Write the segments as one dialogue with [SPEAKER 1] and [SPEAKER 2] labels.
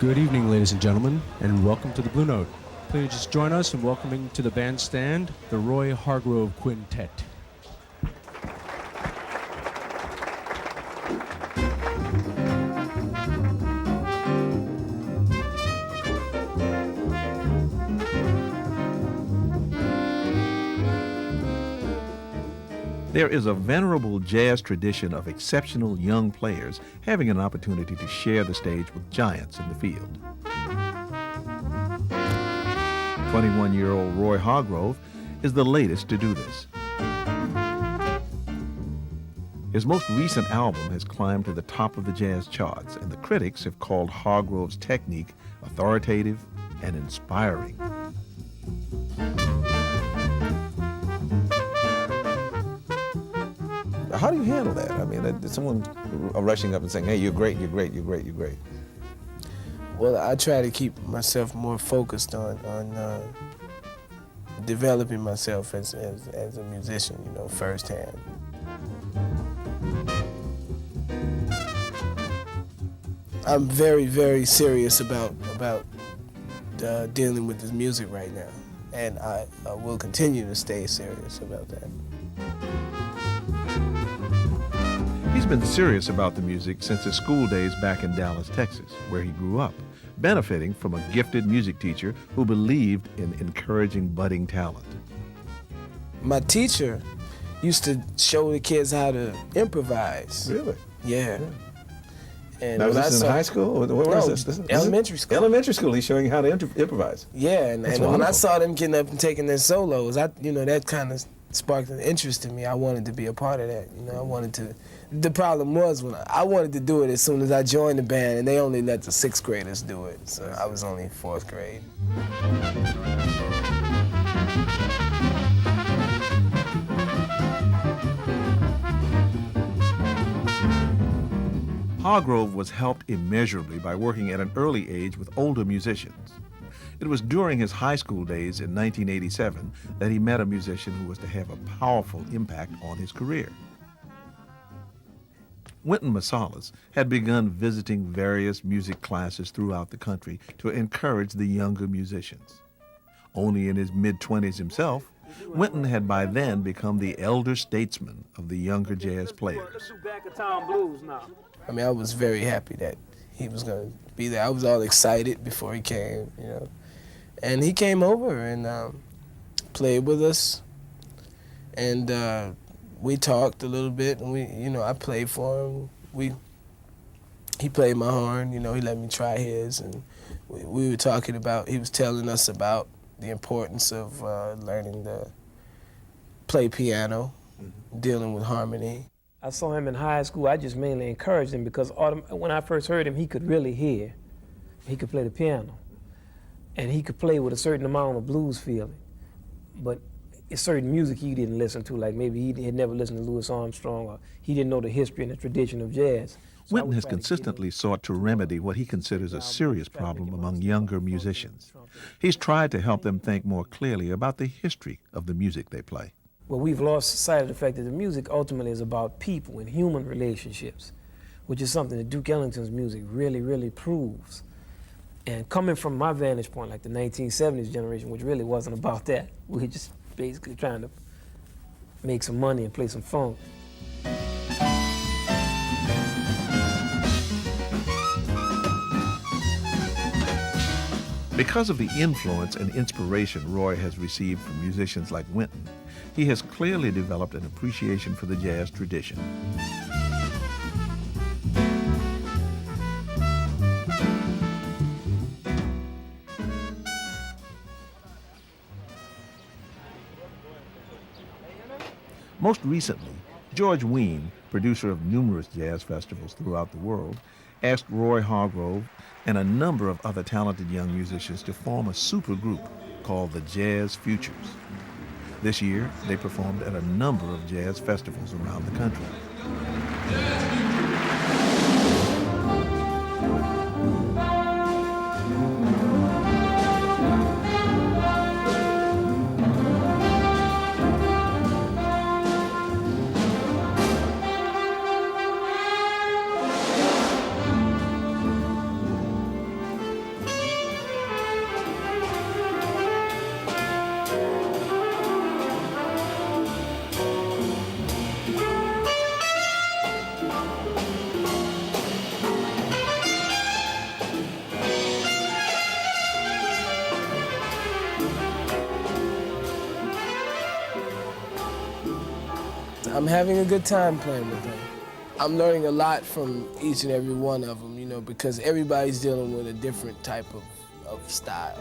[SPEAKER 1] Good evening, ladies and gentlemen, and welcome to the Blue Note. Please join us in welcoming to the bandstand the Roy Hargrove Quintet.
[SPEAKER 2] There is a venerable jazz tradition of exceptional young players having an opportunity to share the stage with giants in the field. 21-year-old Roy Hargrove is the latest to do this. His most recent album has climbed to the top of the jazz charts, and the critics have called Hargrove's technique authoritative and inspiring. How do you handle that? I mean, someone rushing up and saying, hey, you're great, you're great, you're great, you're great.
[SPEAKER 3] Well, I try to keep myself more focused on developing myself as a musician, firsthand. I'm very, very serious about dealing with this music right now, and I will continue to stay serious about that.
[SPEAKER 2] He's been serious about the music since his school days back in Dallas, Texas, where he grew up, benefiting from a gifted music teacher who believed in encouraging budding talent.
[SPEAKER 3] My teacher used to show the kids how to improvise.
[SPEAKER 2] Really?
[SPEAKER 3] Yeah. And
[SPEAKER 2] now, was this in high school? Where was this?
[SPEAKER 3] This elementary school.
[SPEAKER 2] Elementary school, he's showing you how to improvise.
[SPEAKER 3] Yeah, and when I saw them getting up and taking their solos, that kind of sparked an interest in me. I wanted to be a part of that. I wanted to. The problem was when I wanted to do it as soon as I joined the band, and they only let the sixth graders do it. So I was only in fourth grade.
[SPEAKER 2] Hargrove was helped immeasurably by working at an early age with older musicians. It was during his high school days in 1987 that he met a musician who was to have a powerful impact on his career. Wynton Marsalis had begun visiting various music classes throughout the country to encourage the younger musicians. Only in his mid-20s himself, Wynton had by then become the elder statesman of the younger jazz players.
[SPEAKER 3] I mean, I was very happy that he was going to be there. I was all excited before he came, And he came over and played with us, and we talked a little bit, and I played for him. He played my horn, he let me try his, and we were talking about, he was telling us about the importance of learning to play piano, dealing with harmony.
[SPEAKER 4] I saw him in high school. I just mainly encouraged him because when I first heard him, he could really hear. He could play the piano, and he could play with a certain amount of blues feeling. But it's certain music he didn't listen to, like maybe he had never listened to Louis Armstrong, or he didn't know the history and the tradition of jazz. So
[SPEAKER 2] Wynton has consistently sought to remedy what he considers a serious problem among younger musicians. He's tried to help them think more clearly about the history of the music they play.
[SPEAKER 4] Well, we've lost sight of the fact that the music ultimately is about people and human relationships, which is something that Duke Ellington's music really, really proves. And coming from my vantage point, like the 1970s generation, which really wasn't about that, we were just basically trying to make some money and play some funk.
[SPEAKER 2] Because of the influence and inspiration Roy has received from musicians like Wynton, he has clearly developed an appreciation for the jazz tradition. Most recently, George Wein, producer of numerous jazz festivals throughout the world, asked Roy Hargrove and a number of other talented young musicians to form a supergroup called the Jazz Futures. This year, they performed at a number of jazz festivals around the country.
[SPEAKER 3] I'm having a good time playing with them. I'm learning a lot from each and every one of them, you know, because everybody's dealing with a different type of style.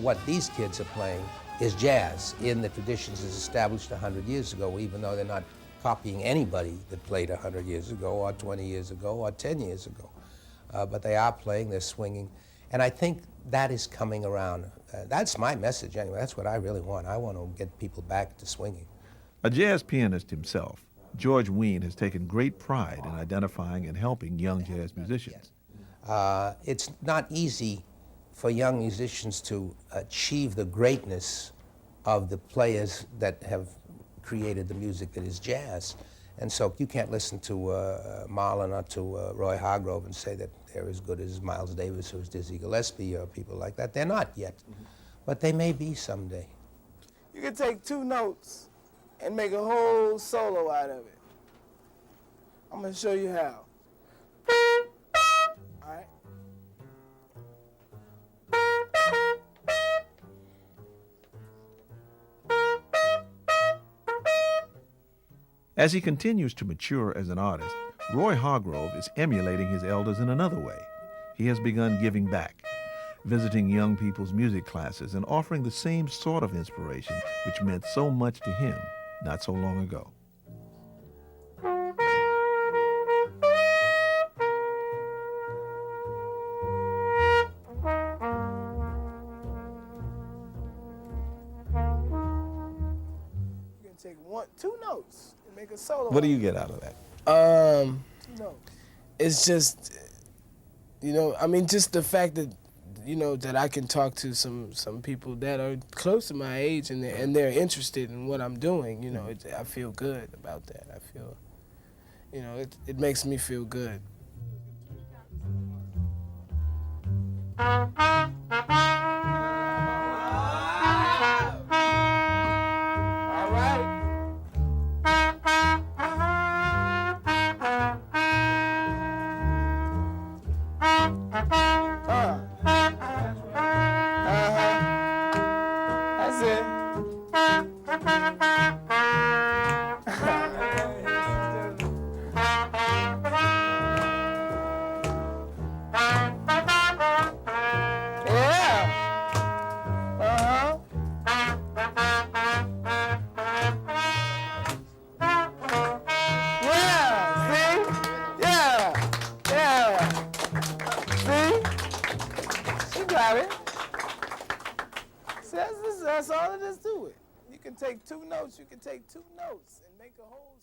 [SPEAKER 5] What these kids are playing is jazz in the traditions as established 100 years ago, even though they're not copying anybody that played 100 years ago or 20 years ago or 10 years ago. But they are playing, they're swinging, and I think that is coming around. That's my message anyway. That's what I really want. I want to get people back to swinging.
[SPEAKER 2] A jazz pianist himself, George Wein has taken great pride in identifying and helping young jazz musicians.
[SPEAKER 5] It's not easy for young musicians to achieve the greatness of the players that have created the music that is jazz. And so you can't listen to Marlon or to Roy Hargrove and say that they're as good as Miles Davis or as Dizzy Gillespie or people like that. They're not yet, but they may be someday.
[SPEAKER 3] You can take 2 notes and make a whole solo out of it. I'm gonna show you how. All right.
[SPEAKER 2] As he continues to mature as an artist, Roy Hargrove is emulating his elders in another way. He has begun giving back, visiting young people's music classes and offering the same sort of inspiration which meant so much to him not so long ago.
[SPEAKER 3] You can take 2 notes and make a solo.
[SPEAKER 2] What do you get out of that?
[SPEAKER 3] No. It's just, you know, I mean, just the fact that, you know, that I can talk to some people that are close to my age and they're interested in what I'm doing, you know, I feel good about that. I feel, you know, it makes me feel good. All right. That's it. That's all it is to it. You can take 2 notes, and make a whole